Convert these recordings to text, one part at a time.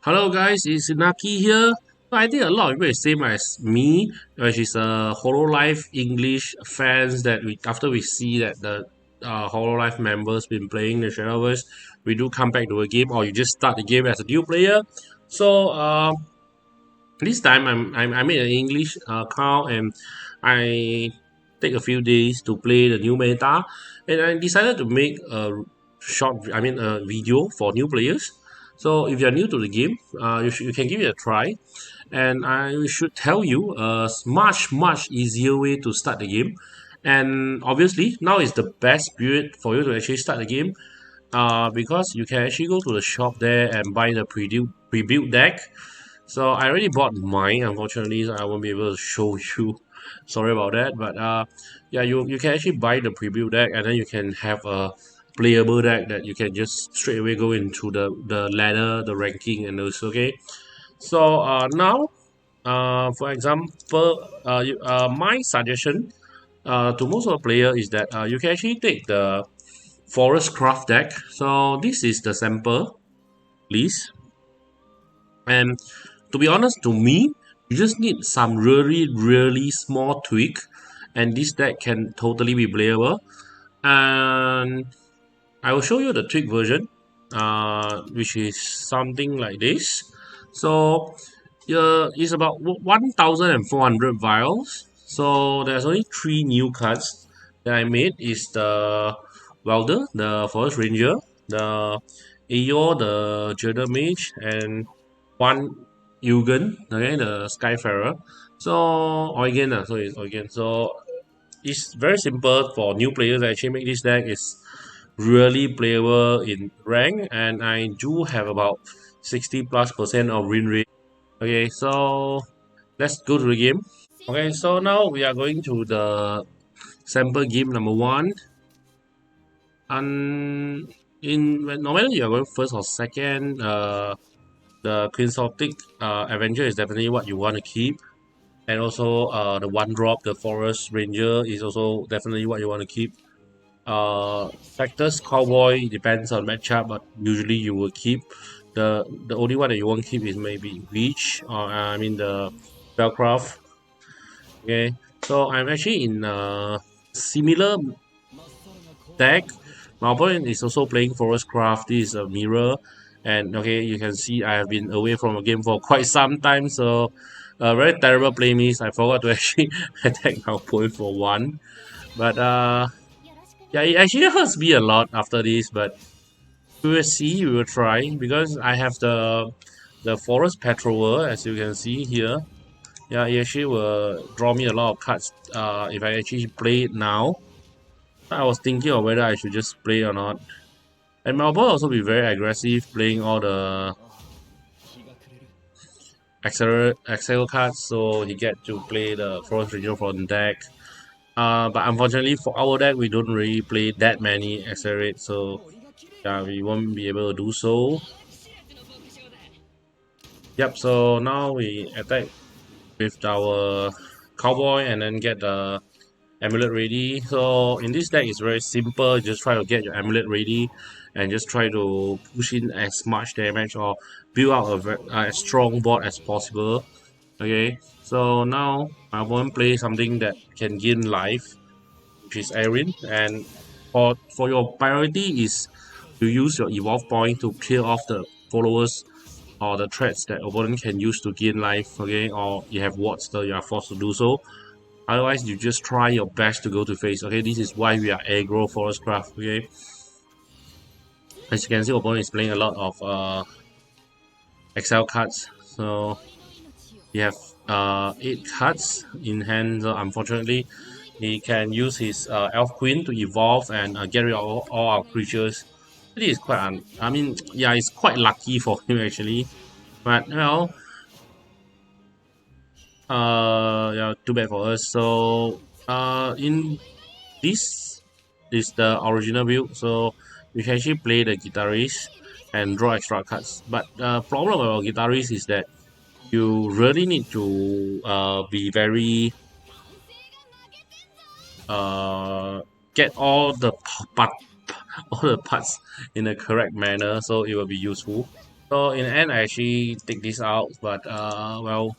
Hello guys, it's Inaki here. I think a lot of people is same as me, which is Hololive English fans that after we see that the Hololive members been playing the Shadowverse, we do come back to a game or you just start the game as a new player. So this time I made an English account and I take a few days to play the new meta and I decided to make a video for new players. So if you're new to the game, you can give it a try, and I should tell you a much easier way to start the game. And obviously now is the best period for you to actually start the game, because you can actually go to the shop there and buy the pre-built deck. So I already bought mine. Unfortunately, so I won't be able to show you. Sorry about that. But yeah, you can actually buy the pre-built deck, and then you can have a playable deck that you can just straight away go into the ladder, the ranking, and those. Okay. So now, for example, my suggestion to most of the player is that you can actually take the Forestcraft deck. So this is the sample list, and to be honest, to me, you just need some really small tweak, and this deck can totally be playable. And I will show you the tweak version, which is something like this. So it's about 1,400 vials. So there's only three new cards that I made. Is the Welder, the Forest Ranger, the Aeor, the Jedi Mage, and one Yugen, okay, the Skyfarer. So Eugen, so it's Eugen. So it's very simple for new players that actually make this deck. Is really playable in rank, and I do have about 60+% of win rate. Okay, so let's go to the game. Okay, so now we are going to the sample game number one. And no matter you are going first or second, the Quixotic Avenger is definitely what you want to keep. And also the one drop, the Forest Ranger is also definitely what you want to keep. Factors Cowboy depends on matchup, but usually you will keep. The only one that you won't keep is maybe Reach, or I mean the Spellcraft. Okay, so I'm actually in a similar deck. My opponent is also playing Forestcraft. This is a mirror, and okay, you can see I have been away from the game for quite some time. So, a very terrible play miss. I forgot to actually attack my opponent for one, but yeah, it actually hurts me a lot after this. But we will see. We will try because I have the Forest Patroller, as you can see here. Yeah, it actually will draw me a lot of cards. If I actually play it now, I was thinking of whether I should just play or not. And my opponent also be very aggressive, playing all the Excel cards, so he get to play the Forest Ranger from deck. But unfortunately for our deck, we don't really play that many Accelerate, so yeah, we won't be able to do so. Yep, so now we attack with our Cowboy and then get the Amulet ready. So in this deck, it's very simple. Just try to get your Amulet ready and just try to push in as much damage or build out a strong board as possible. Okay, so now I want to play something that can gain life, which is Erin. And for your priority is to use your evolve point to clear off the followers or the threats that opponent can use to gain life. Okay, or you have wards, so you are forced to do so. Otherwise, you just try your best to go to face. Okay, this is why we are aggro Forestcraft. Okay, as you can see, opponent is playing a lot of Excel cards. So we have 8 cards in hand. So unfortunately, he can use his Elf Queen to evolve and get rid of all our creatures. It is quite, I mean, yeah, it's quite lucky for him actually. But well, yeah, too bad for us. So in this is the original build, so you can actually play the guitarist and draw extra cards. But the problem about guitarist is that you really need to be very uh get all the part all the parts in the correct manner, so it will be useful. So in the end, I actually take this out, but well,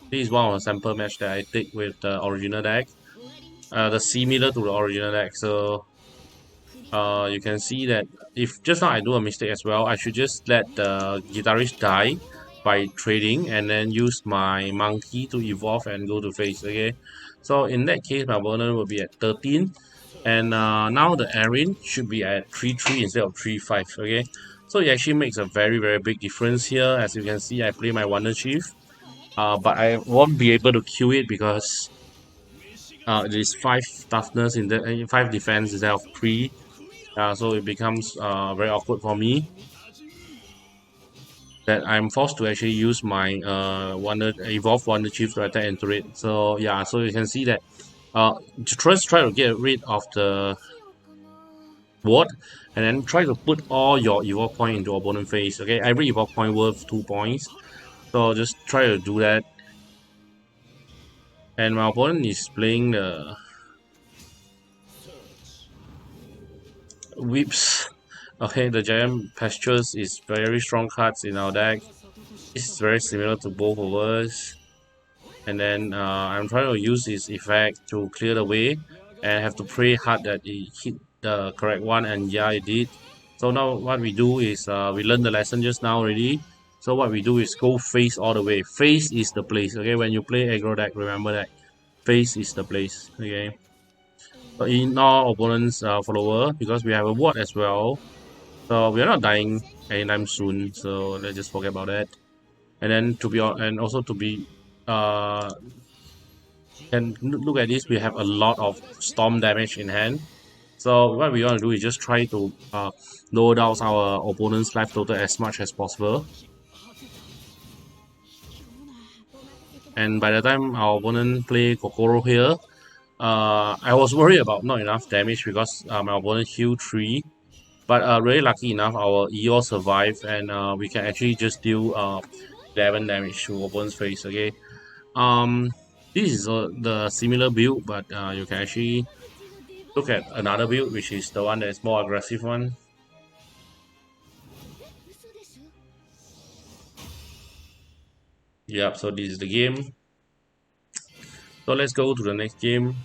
this is one of the sample match that I take with the original deck, the similar to the original deck. So you can see that if just now I do a mistake as well, I should just let the guitarist die by trading and then use my monkey to evolve and go to face. Okay, so in that case, my opponent will be at 13, and now the Erin should be at 3-3 instead of 3-5. Okay, so it actually makes a very big difference here. As you can see, I play my Wonder Chief, but I won't be able to kill it because it is 5 toughness in the 5 defense instead of 3. So it becomes very awkward for me that I'm forced to actually use my Wonder Evolve Wonder Chief to attack into it. So yeah, so you can see that to try to get rid of the ward and then try to put all your evolve point into opponent phase. Okay, every evolve point worth 2 points. So just try to do that. And my opponent is playing the Whips. Okay, the Giant Pastures is very strong cards in our deck. It's very similar to both of us. And then I'm trying to use his effect to clear the way and have to pray hard that he hit the correct one, and yeah, it did. So now what we do is we learned the lesson just now already. So what we do is go face all the way. Face is the place. Okay, when you play aggro deck, remember that face is the place. Okay, so in our opponent's follower, because we have a ward as well, so we are not dying anytime soon. So let's just forget about that. And then and also to be and look at this, we have a lot of storm damage in hand. So what we want to do is just try to lower down our opponent's life total as much as possible. And by the time our opponent play Kokoro here, I was worried about not enough damage because my opponent healed 3. But really lucky enough, our EO survived and we can actually just deal 11 damage to opponent's face. Okay, um, this is the similar build, but you can actually look at another build, which is the one that is more aggressive one. Yep, so this is the game. So let's go to the next game.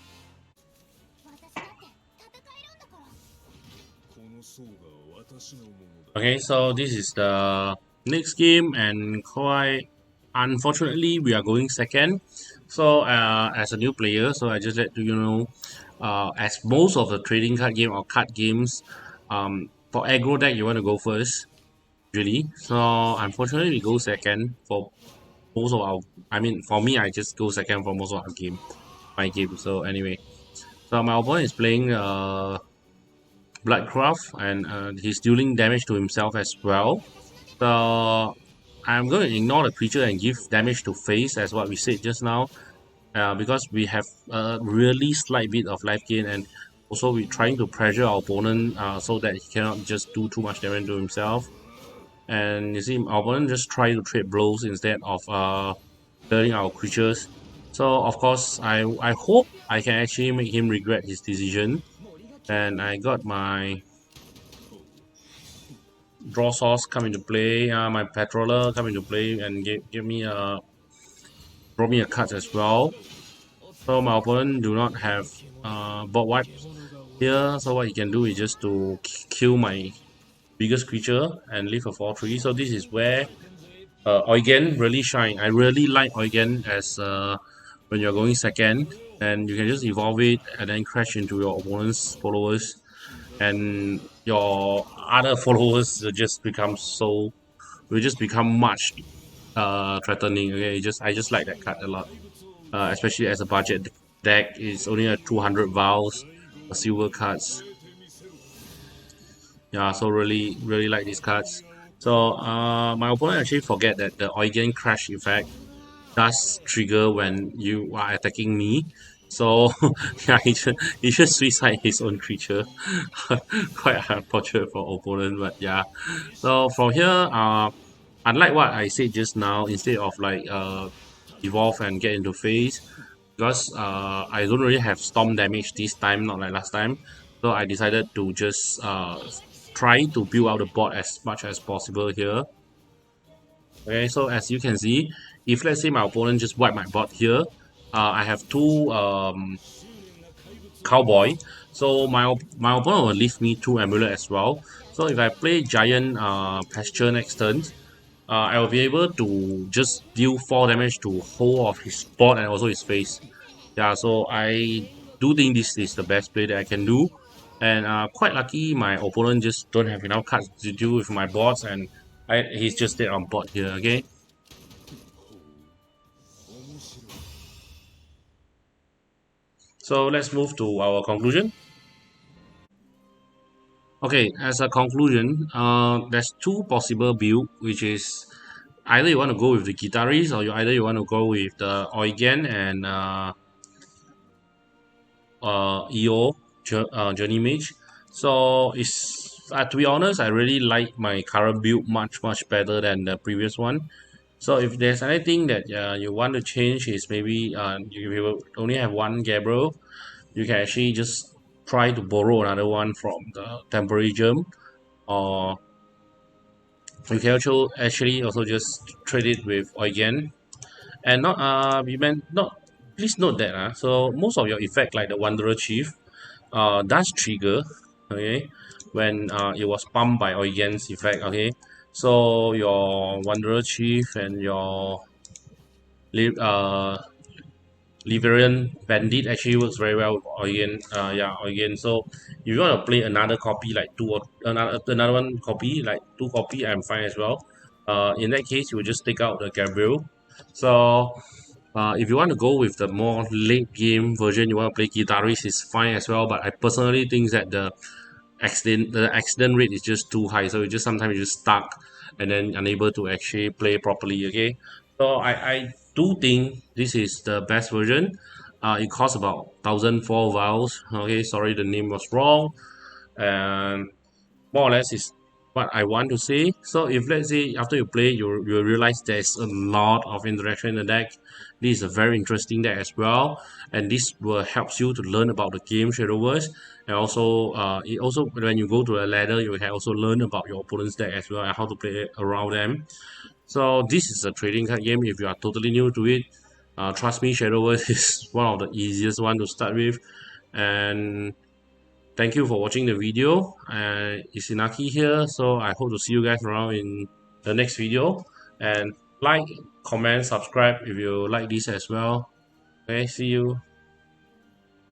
Okay, so this is the next game, and quite unfortunately, we are going second. So as a new player, so I just let you know, as most of the trading card game or card games, for aggro deck you want to go first, really. So unfortunately, we go second for most of our. I mean, for me, I just go second for most of our game, my game. So anyway, so my opponent is playing Bloodcraft, and he's dealing damage to himself as well. So I'm going to ignore the creature and give damage to face as what we said just now, because we have a really slight bit of life gain, and also we're trying to pressure our opponent so that he cannot just do too much damage to himself. And you see, our opponent just try to trade blows instead of clearing our creatures. So of course, I hope I can actually make him regret his decision. And I got my draw source come into play, my patroller come into play, and give me a draw me a card as well. So my opponent do not have board wipe here. So what he can do is just to kill my biggest creature and leave a 4/3. So this is where Eugen really shine. I really like Eugen as when you're going second, and you can just evolve it and then crash into your opponent's followers, and your other followers will just become much threatening. Okay, I just like that card a lot, especially as a budget deck. It's only a 200 vials, silver cards. Yeah, so really like these cards. So my opponent actually forget that the Eugen crash effect does trigger when you are attacking me. So yeah, he should suicide his own creature. Quite unfortunate for opponent, but yeah. So from here, unlike what I said just now, instead of like evolve and get into phase, because I don't really have storm damage this time, not like last time. So I decided to just trying to build out the board as much as possible here. Okay, so as you can see, if let's say my opponent just wipe my board here, I have two cowboy. So my opponent will leave me two amulet as well. So if I play giant pasture next turn, I will be able to just deal 4 damage to whole of his board and also his face. Yeah, so I do think this is the best play that I can do. And quite lucky my opponent just don't have enough cards to deal with my boards and he's just dead on board here, okay? So let's move to our conclusion. Okay, as a conclusion, there's two possible build, which is either you want to go with the guitarist or you want to go with the Eugen and EO Journey Mage. So it's to be honest, I really like my current build much better than the previous one. So if there's anything that you want to change, is maybe you only have one Gabriel, you can actually just try to borrow another one from the temporary gem, or you can also actually also just trade it with Eugen. And not we meant not please note that so most of your effect like the Wanderer Chief does trigger, okay, when it was pumped by Eugen's effect, okay. So your Wanderer Chief and your uh Liverian Bandit actually works very well with Eugen. Yeah, Eugen. So if you want to play another copy like two or another one copy like two copy, I'm fine as well. In that case, you will just take out the Gabriel. So if you want to go with the more late game version, you want to play guitarist is fine as well. But I personally think that the accident rate is just too high, so you just sometimes you're just stuck and then unable to actually play properly. Okay, so I do think this is the best version. It costs about 1,004 vials. Okay, sorry the name was wrong, and more or less is what I want to say. So if let's say after you play, you realize there's a lot of interaction in the deck. This is a very interesting deck as well, and this will helps you to learn about the game Shadowverse, and also it also when you go to a ladder, you can also learn about your opponent's deck as well and how to play around them. So this is a trading card game. If you are totally new to it, trust me, Shadowverse is one of the easiest one to start with, and thank you for watching the video. It's Inaki here, so I hope to see you guys around in the next video. And like, comment, subscribe if you like this as well. Okay, see you.